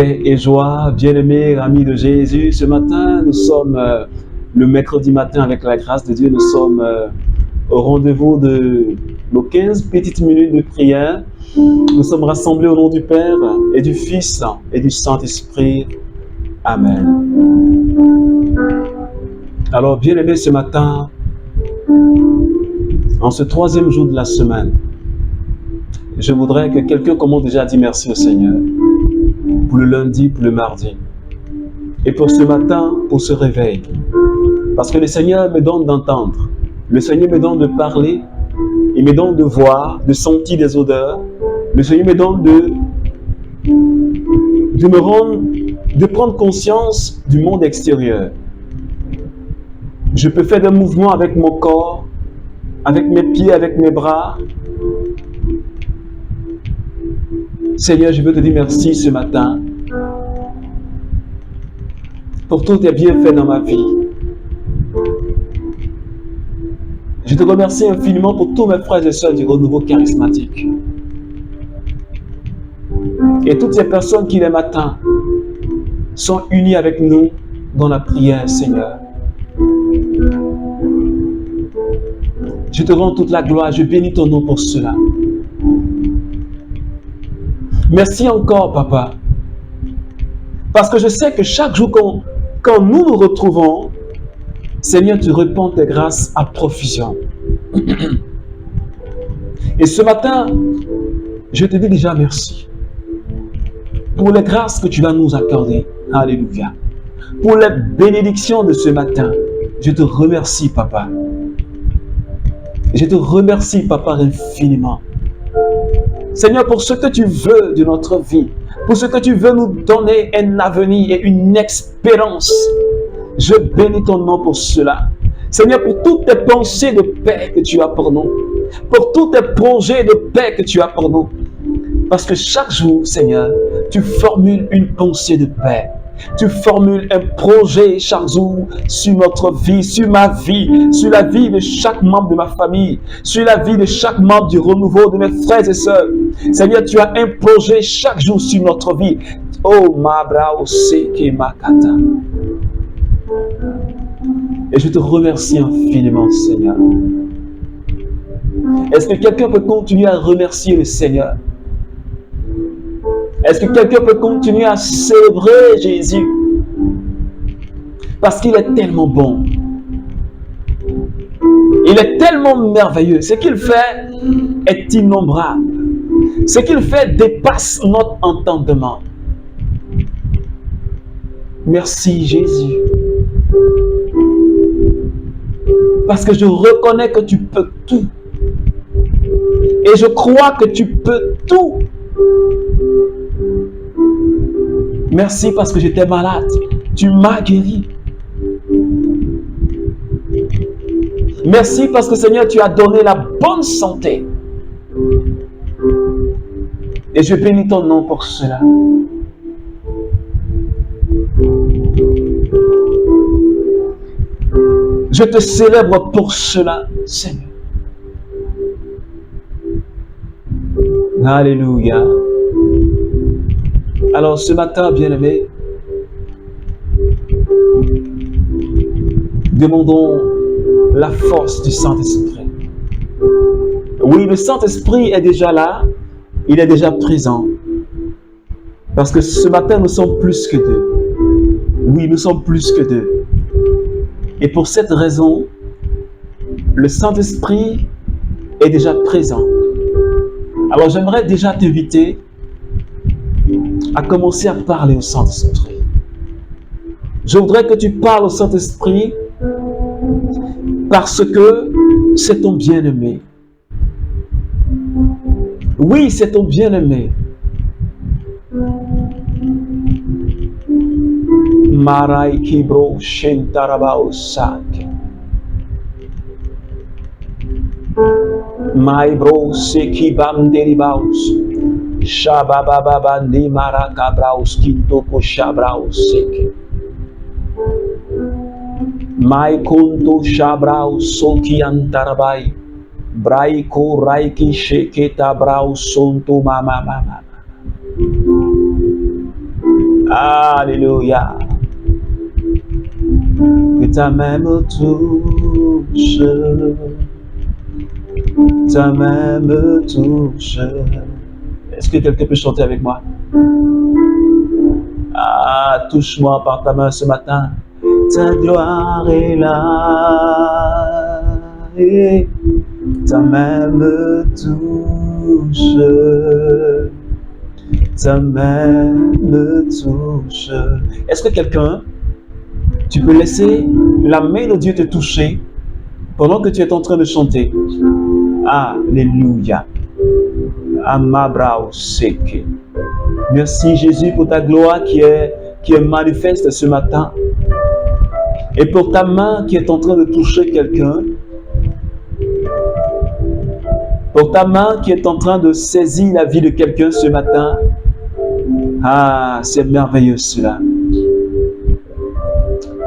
Paix et joie, bien-aimés, amis de Jésus. Ce matin, nous sommes le mercredi matin avec la grâce de Dieu. Nous sommes au rendez-vous de nos 15 petites minutes de prière. Nous sommes rassemblés au nom du Père et du Fils et du Saint-Esprit. Amen. Alors, bien-aimés, ce matin, en ce troisième jour de la semaine, je voudrais que quelqu'un commence déjà à dire merci au Seigneur pour le lundi, pour le mardi. Et pour ce matin, pour ce réveil. Parce que le Seigneur me donne d'entendre. Le Seigneur me donne de parler. Il me donne de voir, de sentir des odeurs. Le Seigneur me donne de prendre conscience du monde extérieur. Je peux faire des mouvements avec mon corps, avec mes pieds, avec mes bras. Seigneur, je veux te dire merci ce matin pour tous tes bienfaits dans ma vie. Je te remercie infiniment pour tous mes frères et sœurs du renouveau charismatique. Et toutes ces personnes qui, les matins, sont unies avec nous dans la prière, Seigneur. Je te rends toute la gloire, je bénis ton nom pour cela. Merci encore, Papa. Parce que je sais que chaque jour quand nous nous retrouvons, Seigneur, tu répands tes grâces à profusion. Et ce matin, je te dis déjà merci pour les grâces que tu vas nous accorder. Alléluia. Pour les bénédictions de ce matin, je te remercie, Papa. Je te remercie, Papa, infiniment. Seigneur, pour ce que tu veux de notre vie, pour ce que tu veux nous donner un avenir et une espérance, je bénis ton nom pour cela. Seigneur, pour toutes tes pensées de paix que tu as pour nous, pour tous tes projets de paix que tu as pour nous. Parce que chaque jour, Seigneur, tu formules une pensée de paix. Tu formules un projet chaque jour sur notre vie, sur ma vie, sur la vie de chaque membre de ma famille, sur la vie de chaque membre du renouveau de mes frères et sœurs. Seigneur, tu as un projet chaque jour sur notre vie. Oh, ma brao seke makata. Et je te remercie infiniment, Seigneur. Est-ce que quelqu'un peut continuer à remercier le Seigneur? Est-ce que quelqu'un peut continuer à célébrer Jésus? Parce qu'il est tellement bon. Il est tellement merveilleux. Ce qu'il fait est innombrable. Ce qu'il fait dépasse notre entendement. Merci Jésus. Parce que je reconnais que tu peux tout. Et je crois que tu peux tout. Merci parce que j'étais malade. Tu m'as guéri. Merci parce que Seigneur, tu as donné la bonne santé. Et je bénis ton nom pour cela. Je te célèbre pour cela, Seigneur. Alléluia. Alors ce matin, bien-aimés, demandons la force du Saint-Esprit. Oui, le Saint-Esprit est déjà là, il est déjà présent. Parce que ce matin, nous sommes plus que deux. Oui, nous sommes plus que deux. Et pour cette raison, le Saint-Esprit est déjà présent. Alors j'aimerais déjà t'inviter à commencer à parler au Saint-Esprit. Je voudrais que tu parles au Saint-Esprit parce que c'est ton bien-aimé. Oui, c'est ton bien-aimé. Marai kibro shentarabao sak. My bro seki banderibaus. Shabababa ni marakabraus kitoko shabraus seki. My kunto shabraus soki antarabai. Braiko raiki sheketa braus sonto mama mama. Alléluia. Que ta main me touche. Ta main me touche. Est-ce que quelqu'un peut chanter avec moi? Ah, touche-moi par ta main ce matin. Ta gloire est là. Et ta main me touche. Ta main me touche. Est-ce que quelqu'un, tu peux laisser la main de Dieu te toucher pendant que tu es en train de chanter? Alléluia. Amabraoseke. Merci Jésus pour ta gloire qui est manifeste ce matin. Et pour ta main qui est en train de toucher quelqu'un. Pour ta main qui est en train de saisir la vie de quelqu'un ce matin. Ah, c'est merveilleux cela.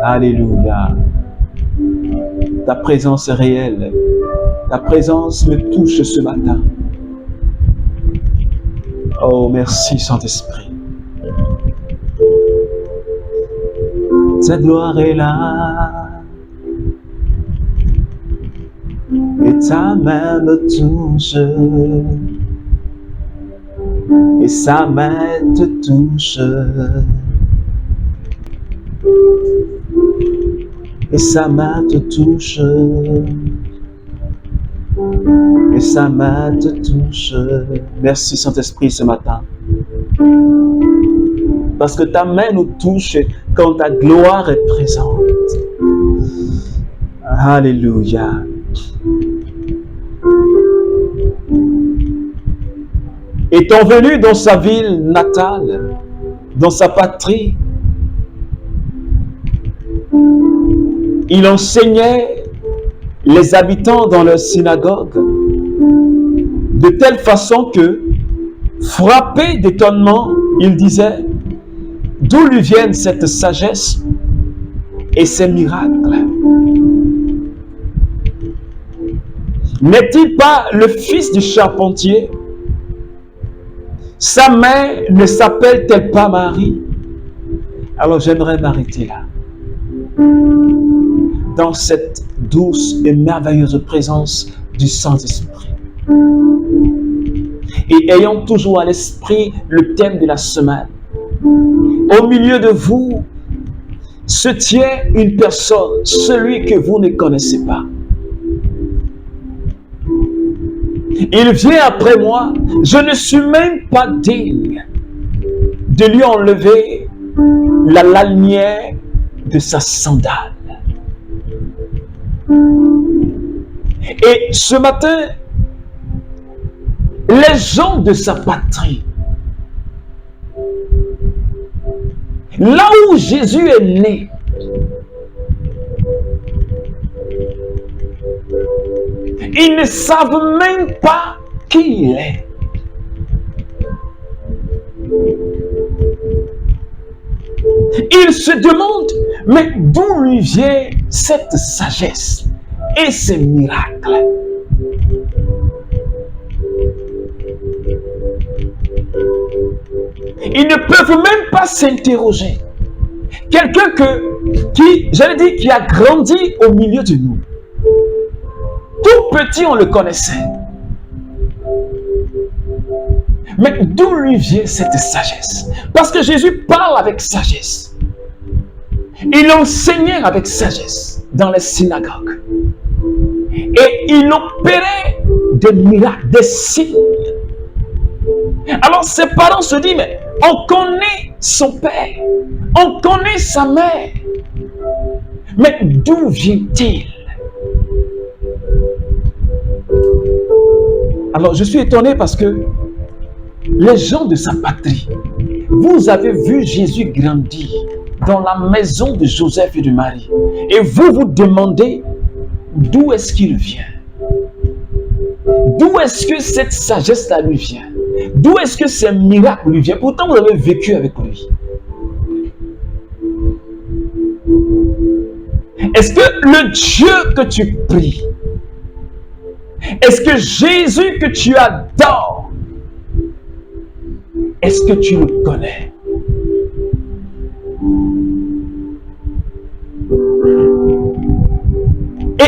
Alléluia. Ta présence est réelle. Ta présence me touche ce matin. Oh, merci Saint-Esprit. Ta gloire est là. Et ta main me touche. Et sa main te touche. Et sa main te touche. Et sa main te touche. Merci Saint-Esprit ce matin. Parce que ta main nous touche quand ta gloire est présente. Alléluia. Étant venu dans sa ville natale, dans sa patrie, il enseignait les habitants dans leur synagogue de telle façon que, frappé d'étonnement, il disait: d'où lui viennent cette sagesse et ces miracles? N'est-il pas le fils du charpentier? Sa mère ne s'appelle-t-elle pas Marie? Alors j'aimerais m'arrêter là. Dans cette douce et merveilleuse présence du Saint-Esprit. Et ayant toujours à l'esprit le thème de la semaine, au milieu de vous se tient une personne, celui que vous ne connaissez pas. Il vient après moi, je ne suis même pas digne de lui enlever la lanière de sa sandale. Et ce matin, les gens de sa patrie, là où Jésus est né, ils ne savent même pas qui il est. Ils se demandent, mais d'où lui vient cette sagesse et ces miracles? Ils ne peuvent même pas s'interroger. Quelqu'un qui a grandi au milieu de nous. Tout petit, on le connaissait. Mais d'où lui vient cette sagesse? Parce que Jésus parle avec sagesse. Il enseignait avec sagesse dans les synagogues. Et il opérait des miracles, des signes. Alors ses parents se disent, mais on connaît son père, on connaît sa mère. Mais d'où vient-il? Alors je suis étonné parce que les gens de sa patrie, vous avez vu Jésus grandir dans la maison de Joseph et de Marie. Et vous vous demandez d'où est-ce qu'il vient? D'où est-ce que cette sagesse-là lui vient? D'où est-ce que ces miracles lui viennent? Pourtant vous avez vécu avec lui. Est-ce que le Dieu que tu pries, est-ce que Jésus que tu adores, est-ce que tu le connais?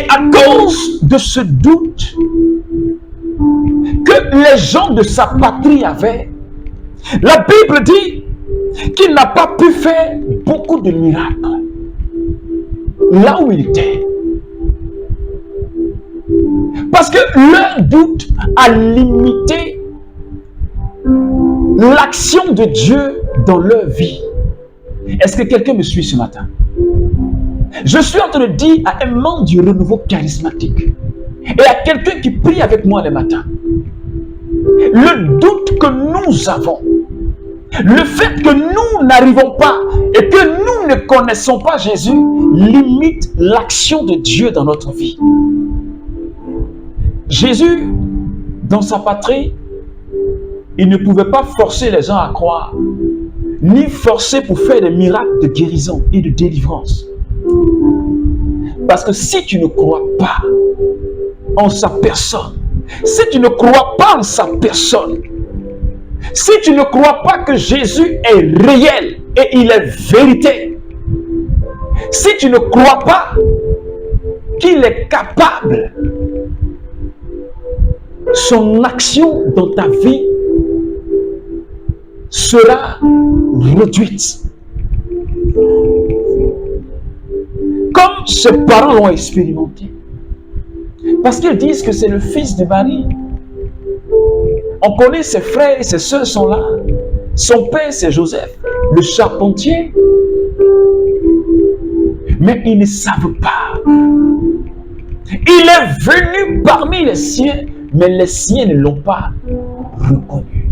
à cause de ce doute que les gens de sa patrie avaient, la Bible dit qu'il n'a pas pu faire beaucoup de miracles là où il était. Parce que leur doute a limité l'action de Dieu dans leur vie. Est-ce que quelqu'un me suit ce matin? Je suis en train de dire à un membre du renouveau charismatique et à quelqu'un qui prie avec moi le matin, le doute que nous avons, le fait que nous n'arrivons pas et que nous ne connaissons pas Jésus limite l'action de Dieu dans notre vie. Jésus, dans sa patrie, il ne pouvait pas forcer les gens à croire, ni forcer pour faire des miracles de guérison et de délivrance. Parce que si tu ne crois pas en sa personne, si tu ne crois pas en sa personne, si tu ne crois pas que Jésus est réel et il est vérité, si tu ne crois pas qu'il est capable, son action dans ta vie sera réduite. Comme ses parents l'ont expérimenté. Parce qu'ils disent que c'est le fils de Marie. On connaît ses frères et ses soeurs sont là. Son père, c'est Joseph, le charpentier. Mais ils ne savent pas. Il est venu parmi les siens, mais les siens ne l'ont pas reconnu.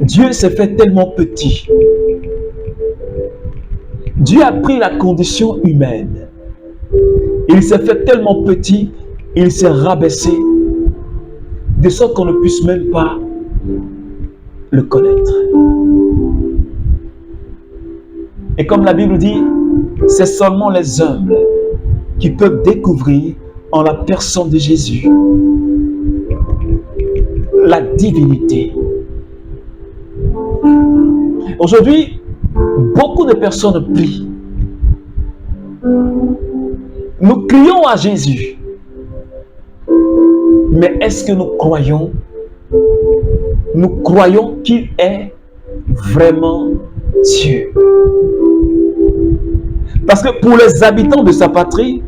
Dieu s'est fait tellement petit. Dieu a pris la condition humaine. Il s'est fait tellement petit, il s'est rabaissé, de sorte qu'on ne puisse même pas le connaître. Et comme la Bible dit, c'est seulement les humbles qui peuvent découvrir en la personne de Jésus la divinité. Aujourd'hui, beaucoup de personnes prient. Nous crions à Jésus. Mais est-ce que nous croyons? Nous croyons qu'il est vraiment Dieu. Parce que pour les habitants de sa patrie,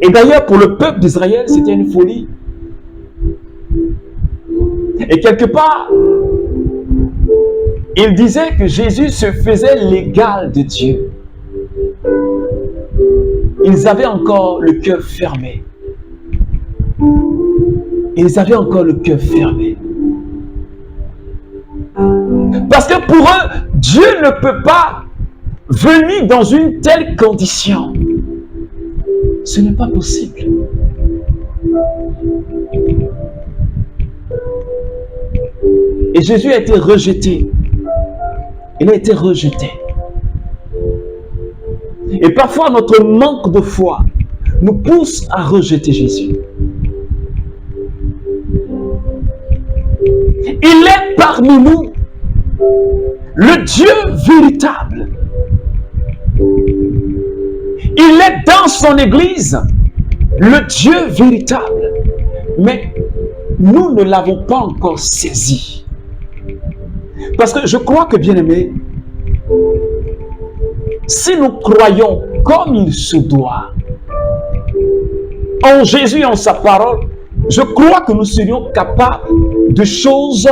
et d'ailleurs pour le peuple d'Israël, c'était une folie. Et quelque part, il disait que Jésus se faisait l'égal de Dieu. Ils avaient encore le cœur fermé. Ils avaient encore le cœur fermé. Parce que pour eux, Dieu ne peut pas venir dans une telle condition. Ce n'est pas possible. Et Jésus a été rejeté. Il a été rejeté. Et parfois, notre manque de foi nous pousse à rejeter Jésus. Il est parmi nous, le Dieu véritable. Il est dans son Église, le Dieu véritable. Mais nous ne l'avons pas encore saisi. Parce que je crois que, bien aimé, si nous croyons comme il se doit en Jésus et en sa parole, je crois que nous serions capables de choses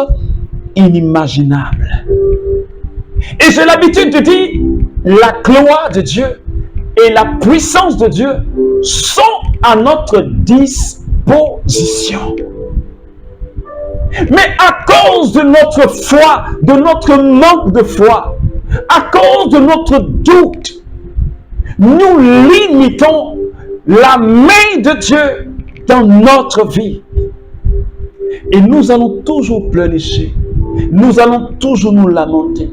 inimaginables. Et j'ai l'habitude de dire, la gloire de Dieu et la puissance de Dieu sont à notre disposition. Mais à cause de notre foi, de notre manque de foi, à cause de notre doute, nous limitons la main de Dieu dans notre vie. Et nous allons toujours pleurnicher. Nous allons toujours nous lamenter.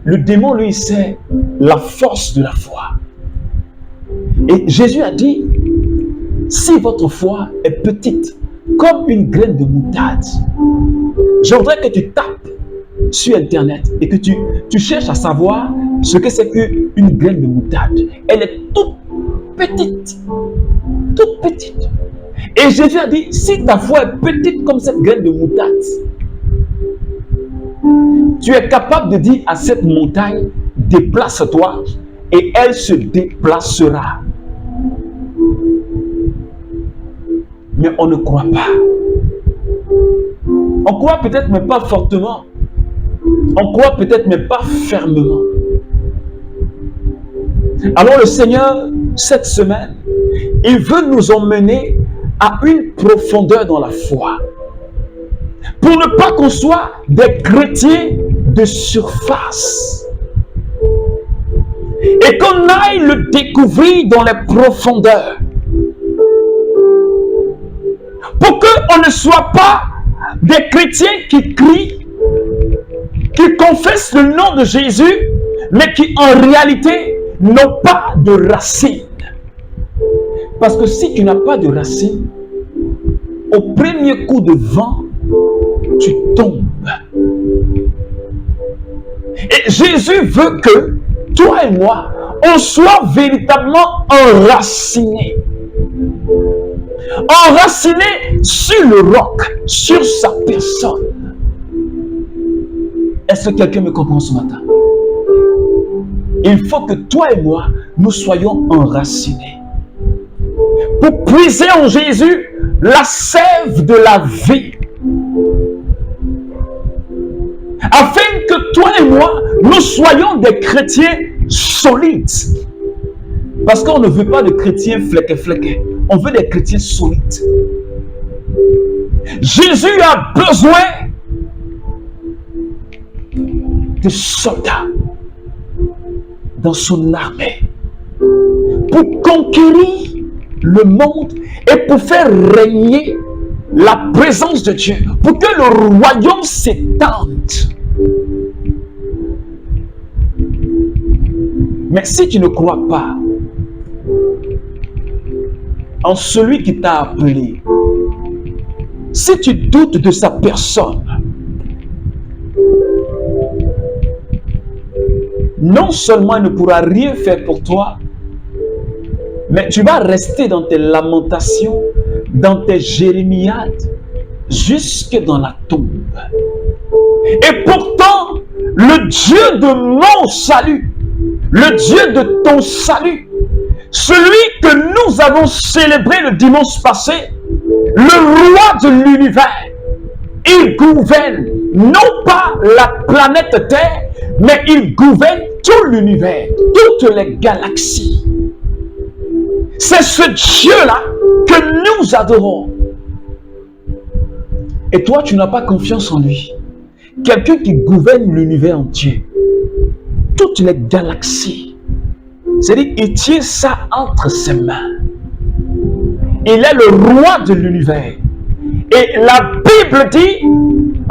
Le démon, lui, c'est la force de la foi. Et Jésus a dit, si votre foi est petite, comme une graine de moutarde, je voudrais que tu tapes sur Internet et que tu cherches à savoir ce que c'est qu'une graine de moutarde. Elle est toute petite. Toute petite. Et Jésus a dit, si ta foi est petite comme cette graine de moutarde, tu es capable de dire à cette montagne, déplace-toi, et elle se déplacera. Mais on ne croit pas. On croit peut-être, mais pas fortement. On croit peut-être, mais pas fermement. Alors le Seigneur, cette semaine, il veut nous emmener à une profondeur dans la foi. Pour ne pas qu'on soit des chrétiens de surface. Et qu'on aille le découvrir dans les profondeurs. Pour qu'on ne soit pas des chrétiens qui crient, qui confessent le nom de Jésus, mais qui en réalité n'ont pas de racines. Parce que si tu n'as pas de racines, au premier coup de vent, tu tombes. Et Jésus veut que toi et moi, on soit véritablement enracinés. Enracinés sur le roc, sur sa personne. Est-ce que quelqu'un me comprend ce matin? Il faut que toi et moi, nous soyons enracinés. Pour puiser en Jésus la sève de la vie. Afin que toi et moi, nous soyons des chrétiens solides. Parce qu'on ne veut pas de chrétiens flequés. On veut des chrétiens solides. Jésus a besoin de soldats dans son armée pour conquérir le monde et pour faire régner la présence de Dieu, pour que le royaume s'étende. Mais si tu ne crois pas en celui qui t'a appelé, si tu doutes de sa personne, non seulement il ne pourra rien faire pour toi, mais tu vas rester dans tes lamentations, dans tes jérémiades, jusque dans la tombe. Et pourtant, le Dieu de mon salut, le Dieu de ton salut, celui que nous avons célébré le dimanche passé, le roi de l'univers, il gouverne non pas la planète Terre, mais il gouverne tout l'univers, toutes les galaxies. C'est ce Dieu-là que nous adorons. Et toi, tu n'as pas confiance en lui. Quelqu'un qui gouverne l'univers entier, toutes les galaxies. C'est-à-dire, il tient ça entre ses mains. Il est le roi de l'univers. Et la Bible dit,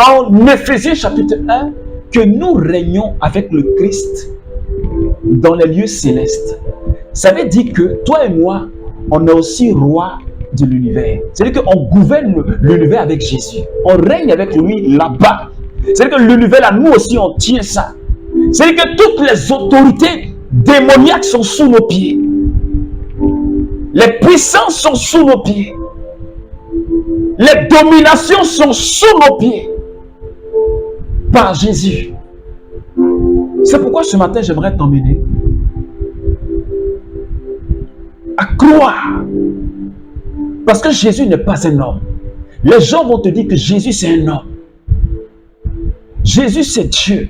en Éphésiens chapitre 1, que nous régnons avec le Christ dans les lieux célestes. Ça veut dire que toi et moi, on est aussi roi de l'univers. C'est-à-dire qu'on gouverne l'univers avec Jésus. On règne avec lui là-bas. C'est-à-dire que l'univers là, nous aussi, on tient ça. C'est-à-dire que toutes les autorités démoniaques sont sous nos pieds. Les puissances sont sous nos pieds. Les dominations sont sous nos pieds. Par Jésus. C'est pourquoi ce matin, j'aimerais t'emmener à croire. Parce que Jésus n'est pas un homme. Les gens vont te dire que Jésus c'est un homme. Jésus c'est Dieu.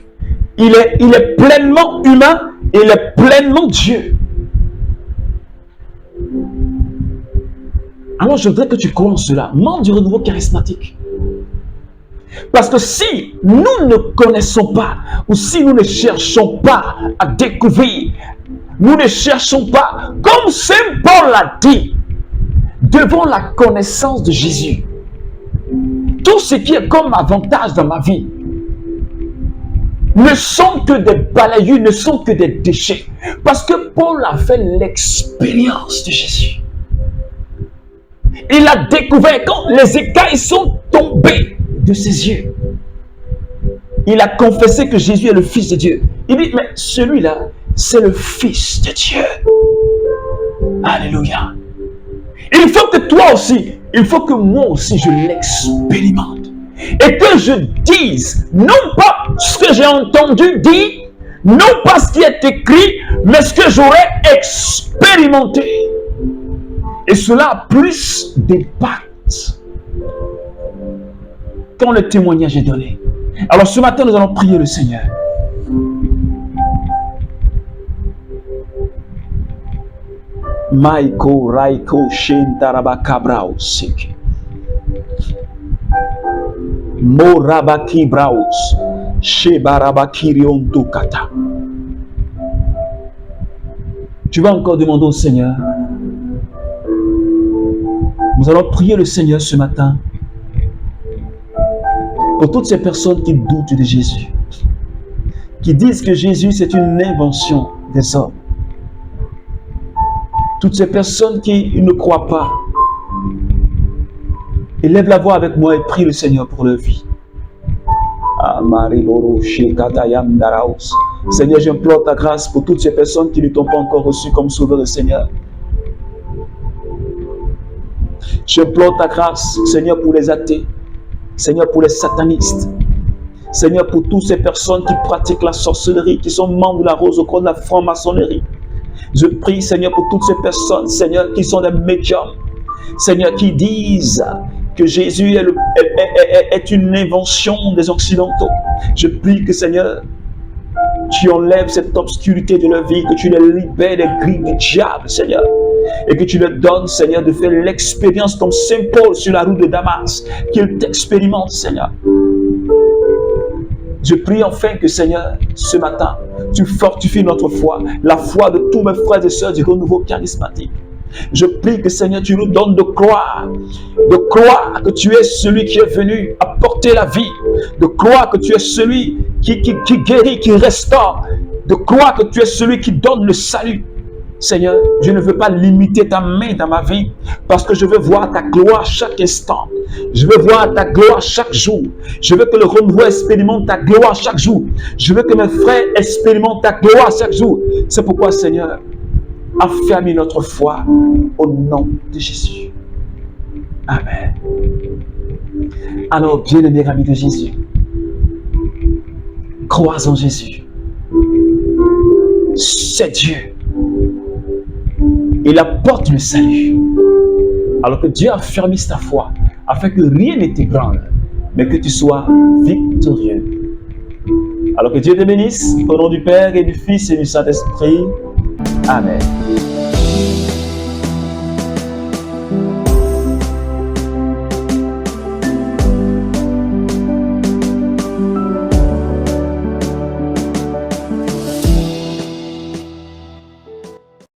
Il est pleinement humain et il est pleinement Dieu. Alors je voudrais que tu crois en cela. Membre du renouveau charismatique. Parce que si nous ne connaissons pas, ou si nous ne cherchons pas à découvrir, nous ne cherchons pas, comme Saint Paul l'a dit, devant la connaissance de Jésus, tout ce qui est comme avantage dans ma vie ne sont que des balayures, ne sont que des déchets. Parce que Paul a fait l'expérience de Jésus. Il a découvert quand les écailles sont tombées de ses yeux. Il a confessé que Jésus est le Fils de Dieu. Il dit, mais celui-là, c'est le Fils de Dieu. Alléluia. Il faut que toi aussi, il faut que moi aussi, je l'expérimente. Et que je dise, non pas ce que j'ai entendu dire, non pas ce qui est écrit, mais ce que j'aurais expérimenté. Et cela a plus d'impact quand le témoignage est donné. Alors ce matin, nous allons prier le Seigneur. Maiko Raiko Shintarabakabrao Siki Morabaki Braus Shebarabakirion Tukata. Tu vas encore demander au Seigneur. Nous allons prier le Seigneur ce matin pour toutes ces personnes qui doutent de Jésus, qui disent que Jésus c'est une invention des hommes. Toutes ces personnes qui ne croient pas, élève la voix avec moi et prie le Seigneur pour leur vie. Seigneur, j'implore ta grâce pour toutes ces personnes qui ne t'ont pas encore reçu comme sauveur et Seigneur. J'implore ta grâce, Seigneur, pour les athées, Seigneur, pour les satanistes, Seigneur, pour toutes ces personnes qui pratiquent la sorcellerie, qui sont membres de la rose au corps de la franc-maçonnerie. Je prie, Seigneur, pour toutes ces personnes, Seigneur, qui sont des médiums, Seigneur, qui disent que Jésus est une invention des Occidentaux. Je prie que, Seigneur, tu enlèves cette obscurité de leur vie, que tu les libères des griffes du diable, Seigneur. Et que tu leur donnes, Seigneur, de faire l'expérience comme Saint Paul sur la route de Damas, qu'il t'expérimente, Seigneur. Je prie enfin que, Seigneur, ce matin, tu fortifies notre foi, la foi de tous mes frères et sœurs du renouveau charismatique. Je prie que, Seigneur, tu nous donnes de croire que tu es celui qui est venu apporter la vie, de croire que tu es celui qui guérit, qui restaure, de croire que tu es celui qui donne le salut. Seigneur, je ne veux pas limiter ta main dans ma vie parce que je veux voir ta gloire chaque instant. Je veux voir ta gloire chaque jour. Je veux que le renouveau expérimente ta gloire chaque jour. Je veux que mes frères expérimentent ta gloire chaque jour. C'est pourquoi, Seigneur, affermis notre foi au nom de Jésus. Amen. Alors, bien-aimés amis de Jésus, crois en Jésus. C'est Dieu. Il apporte le salut. Alors que Dieu affermisse ta foi, afin que rien ne t'ébranle, mais que tu sois victorieux. Alors que Dieu te bénisse, au nom du Père et du Fils et du Saint-Esprit. Amen.